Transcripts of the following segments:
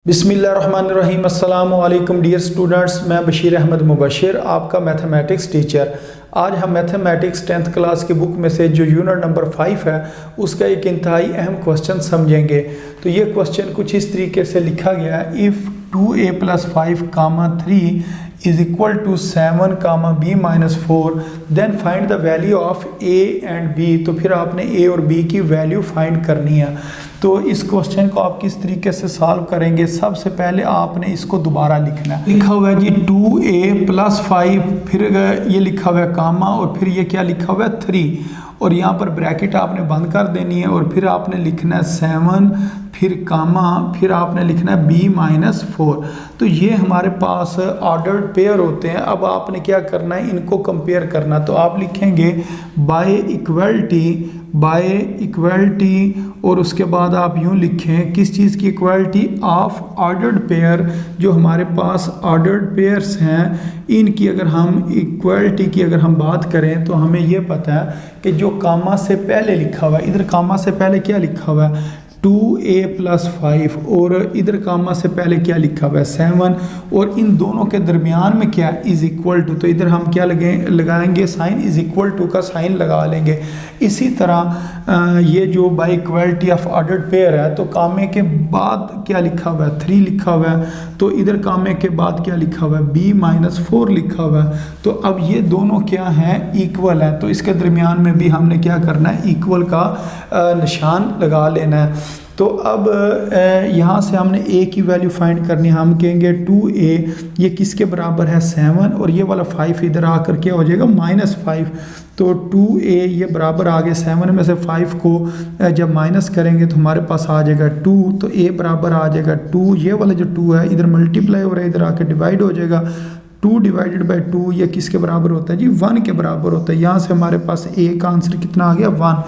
बिस्मिल्लाहिर्रहमानिर्रहीम। अस्सलाम वालेकुम डियर स्टूडेंट्स, मैं बशीर अहमद मुबशिर, आपका मैथमेटिक्स टीचर। आज हम मैथमेटिक्स 10th क्लास की बुक में से जो यूनिट नंबर 5 है उसका एक इंतहाई अहम क्वेश्चन समझेंगे। तो ये क्वेश्चन कुछ इस तरीके से लिखा गया है, if 2a + 5, 3 is equal to 7, b - 4 then find the value of a and b। तो फिर आपने a और b की वैल्यू फाइंड करनी है। तो इस क्वेश्चन को आप किस तरीके से सॉल्व करेंगे, सबसे पहले आपने इसको दोबारा लिखना है। लिखा हुआ है जी 2a + 5, फिर ये लिखा हुआ है कामा, और फिर ये क्या लिखा हुआ है 3, और यहाँ पर ब्रैकेट आपने बंद कर देनी है, और फिर आपने लिखना है 7, फिर कामा, फिर आपने लिखना है b - 4। तो ये हमारे पास ऑर्डर्ड पेयर होते हैं। अब आपने क्या करना है, इनको कंपेयर करना। तो आप लिखेंगे बाय इक्वलिटी, और उसके बाद आप यूँ लिखें किस चीज़ की इक्वलिटी, ऑफ ऑर्डर्ड पेयर। जो हमारे पास ऑर्डर्ड पेयर्स हैं इनकी अगर हम इक्वलिटी की अगर हम बात करें तो हमें ये पता है कि जो कामा से पहले लिखा हुआ है, इधर कामा से पहले क्या लिखा हुआ है 2a + 5, और इधर कामा से पहले क्या लिखा हुआ है 7, और इन दोनों के दरमियान में क्या इज़ इक्वल टू। तो इधर हम क्या लगाएंगे साइन, इज़ इक्वल टू का साइन लगा लेंगे। इसी तरह ये जो bye equality of ordered pair है, तो कामे के बाद क्या लिखा हुआ है 3 लिखा हुआ है, तो इधर कामे के बाद क्या लिखा हुआ है b - 4 लिखा हुआ है। तो अब ये दोनों क्या हैं, इक्वल है। तो इसके दरमियान में भी हमने क्या करना है, इक्वल का निशान लगा लेना है। तो अब यहाँ से हमने a की वैल्यू फाइंड करनी है। हम कहेंगे 2a ये किसके बराबर है 7, और ये वाला 5 इधर आकर क्या हो जाएगा -5। तो 2a ये बराबर आ गए 7 में से 5 को जब माइनस करेंगे तो हमारे पास आ जाएगा 2। तो a बराबर आ जाएगा 2, ये वाला जो 2 है इधर मल्टीप्लाई हो रहा है, इधर आकर डिवाइड हो जाएगा। 2 / 2 ये किसके बराबर होता है जी 1 के बराबर होता है। यहाँ से हमारे पास a का आंसर कितना आ गया 1।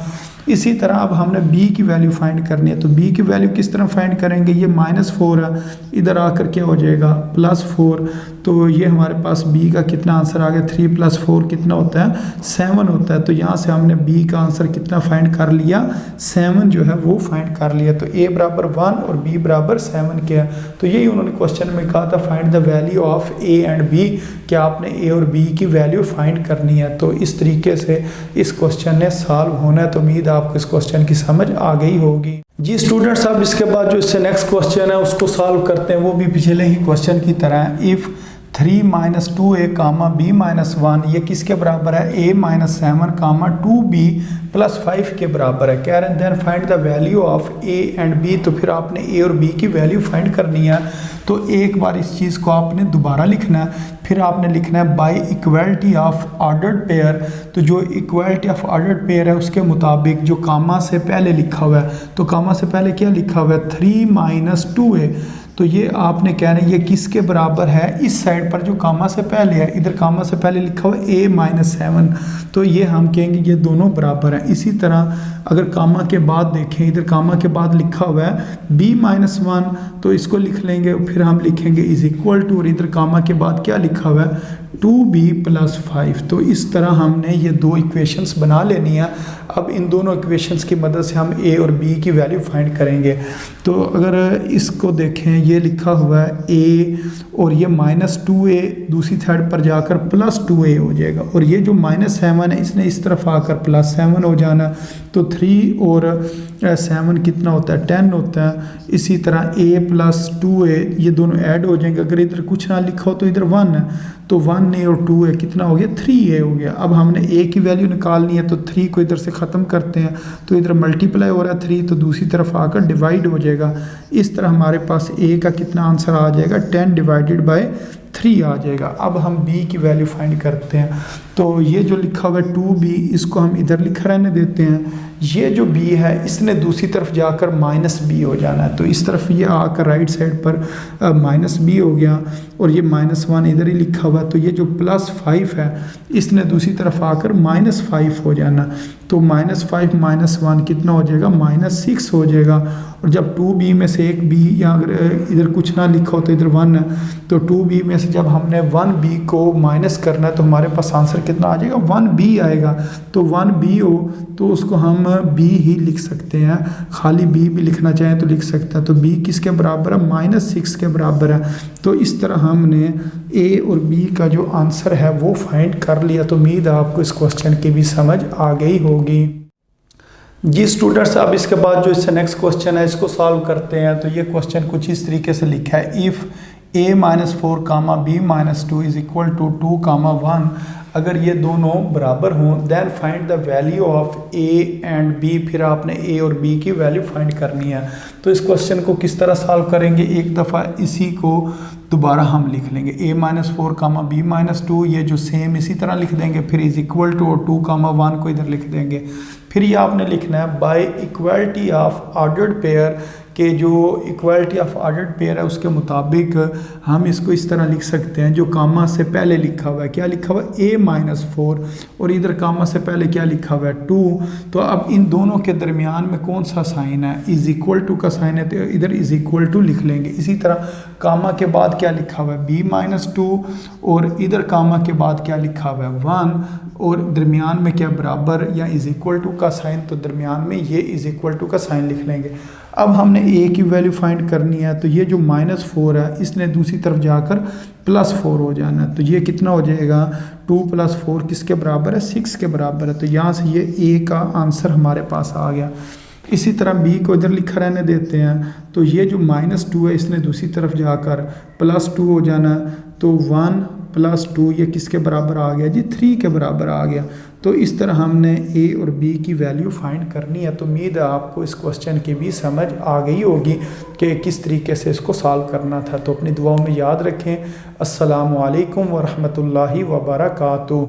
इसी तरह अब हमने b की वैल्यू फाइंड करनी है। तो b की वैल्यू किस तरह फाइंड करेंगे, ये -4 है, इधर आकर क्या हो जाएगा +4। तो ये हमारे पास b का कितना आंसर आ गया 3 + 4 कितना होता है 7 होता है। तो यहाँ से हमने b का आंसर कितना फाइंड कर लिया 7 जो है वो फाइंड कर लिया। तो a बराबर 1 और b बराबर 7 किया। तो यही उन्होंने क्वेश्चन में कहा था find the value of a and b, क्या आपने a और b की वैल्यू फाइंड करनी है। तो इस तरीके से इस क्वेश्चन ने सॉल्व होना है। तो उम्मीद आपको इस क्वेश्चन की समझ आ गई होगी जी स्टूडेंट्स। अब इसके बाद जो इससे नेक्स्ट क्वेश्चन है उसको सॉल्व करते हैं, वो भी पिछले ही क्वेश्चन की तरह है। इफ़ 3 - 2a, b - 1 ये किसके बराबर है a - 7, 2b + 5 के बराबर है। कह रहे हैं then find the value of a and b। तो फिर आपने a और b की वैल्यू फाइंड करनी है। तो एक बार इस चीज़ को आपने दोबारा लिखना है, फिर आपने लिखना है bye equality of ordered pair. तो जो इक्वलिटी ऑफ ऑर्डर्ड पेयर है उसके मुताबिक जो कामा से पहले लिखा हुआ है, तो कामा से पहले क्या लिखा हुआ है 3 - 2a। तो ये आपने कहना है ये किसके बराबर है, इस साइड पर जो कामा से पहले है, इधर कामा से पहले लिखा हुआ है a - 7। तो ये हम कहेंगे ये दोनों बराबर हैं। इसी तरह अगर कामा के बाद देखें, इधर कामा के बाद लिखा हुआ है b - 1, तो इसको लिख लेंगे, फिर हम लिखेंगे इज़ इक्वल टू, और इधर कामा के बाद क्या लिखा हुआ है 2b + 5। तो इस तरह हमने ये दो इक्वेशंस बना लेनी है। अब इन दोनों इक्वेशंस की मदद से हम a और b की वैल्यू फाइंड करेंगे। तो अगर इसको देखें, ये लिखा हुआ है a और ये -2a दूसरी साइड पर जाकर +2a हो जाएगा, और ये जो -7 है इसने इस तरफ आकर +7 हो जाना। तो 3 और 7 कितना होता है 10 होता है। इसी तरह a + 2a ये दोनों ऐड हो जाएंगे। अगर इधर कुछ ना लिखा हो तो इधर 1 है, तो 1a और 2a कितना हो गया 3a हो गया। अब हमने a की वैल्यू निकालनी है, तो 3 को इधर से ख़त्म करते हैं, तो इधर मल्टीप्लाई हो रहा है 3, तो दूसरी तरफ आकर डिवाइड हो जाएगा। इस तरह हमारे पास a का कितना आंसर आ जाएगा 10 / 3 आ जाएगा। अब हम b की वैल्यू फाइंड करते हैं। तो ये जो लिखा हुआ है 2b इसको हम इधर लिखा रहने देते हैं। ये जो b है इसने दूसरी तरफ जाकर -b हो जाना है। तो इस तरफ ये आकर राइट साइड पर -b हो गया, और ये -1 इधर ही लिखा हुआ है। तो ये जो +5 है इसने दूसरी तरफ आकर -5 हो जाना। तो -5 - 1 कितना हो जाएगा -6 हो जाएगा। और जब 2b में से एक b, या अगर इधर कुछ ना लिखा हो तो इधर 1 है, तो 2b में से जब हमने 1b को माइनस करना है तो हमारे पास आंसर कितना आ जाएगा 1b आएगा। तो 1b हो तो उसको हम बी ही लिख सकते हैं, खाली बी भी लिखना चाहें तो लिख सकते हैं। तो बी किसके बराबर है, -6 के बराबर है। तो इस तरह हमने ए और बी का जो आंसर है वो फाइंड कर लिया। तो उम्मीद है आपको इस क्वेश्चन की भी समझ आ गई होगी। जी स्टूडेंट्स, अब इसके बाद जो इससे नेक्स्ट क्वेश्चन है इसको सॉल्व करते हैं। तो ये क्वेश्चन कुछ इस तरीके से लिखा है, if a-4, b-2 is equal to 2, 1 अगर ये दोनों बराबर हों then find the value of a and b। फिर आपने a और b की वैल्यू फाइंड करनी है। तो इस क्वेश्चन को किस तरह सॉल्व करेंगे, एक दफ़ा इसी को दोबारा हम लिख लेंगे, a-4, b-2 ये जो सेम इसी तरह लिख देंगे, फिर इज इक्वल टू और 2, 1 को इधर लिख देंगे। फिर ये आपने लिखना है by equality of ordered pair, के जो इक्वालिटी ऑफ ऑर्डर्ड पेयर है उसके मुताबिक हम इसको इस तरह लिख सकते हैं, जो कामा से पहले लिखा हुआ है, क्या लिखा हुआ है a-4 और इधर कामा से पहले क्या लिखा हुआ है 2। तो अब इन दोनों के दरमियान में कौन सा साइन है, इज इक्वल टू का साइन है, तो इधर इज इक्वल टू लिख लेंगे। इसी तरह कामा के बाद क्या लिखा हुआ है b-2 और इधर कामा के बाद क्या लिखा हुआ है 1 और दरमियान में क्या बराबर या इज इक्वल टू का साइन, तो दरमियान में ये इज इक्वल टू का साइन लिख लेंगे। अब हमने a की वैल्यू फाइंड करनी है, तो ये जो -4 है इसने दूसरी तरफ जाकर +4 हो जाना है। तो ये कितना हो जाएगा, 2 + 4 किसके बराबर है, 6 के बराबर है। तो यहाँ से ये a का आंसर हमारे पास आ गया। इसी तरह b को इधर लिखा रहने देते हैं। तो ये जो -2 है इसने दूसरी तरफ जाकर +2 हो जाना, तो 1 + 2 ये किसके बराबर आ गया जी, 3 के बराबर आ गया। तो इस तरह हमने a और b की वैल्यू फाइंड करनी है। तो उम्मीद है आपको इस क्वेश्चन की भी समझ आ गई होगी कि किस तरीके से इसको सॉल्व करना था। तो अपनी दुआओं में याद रखें। अस्सलामु अलैकुम व रहमतुल्लाहि व बरकातुहू।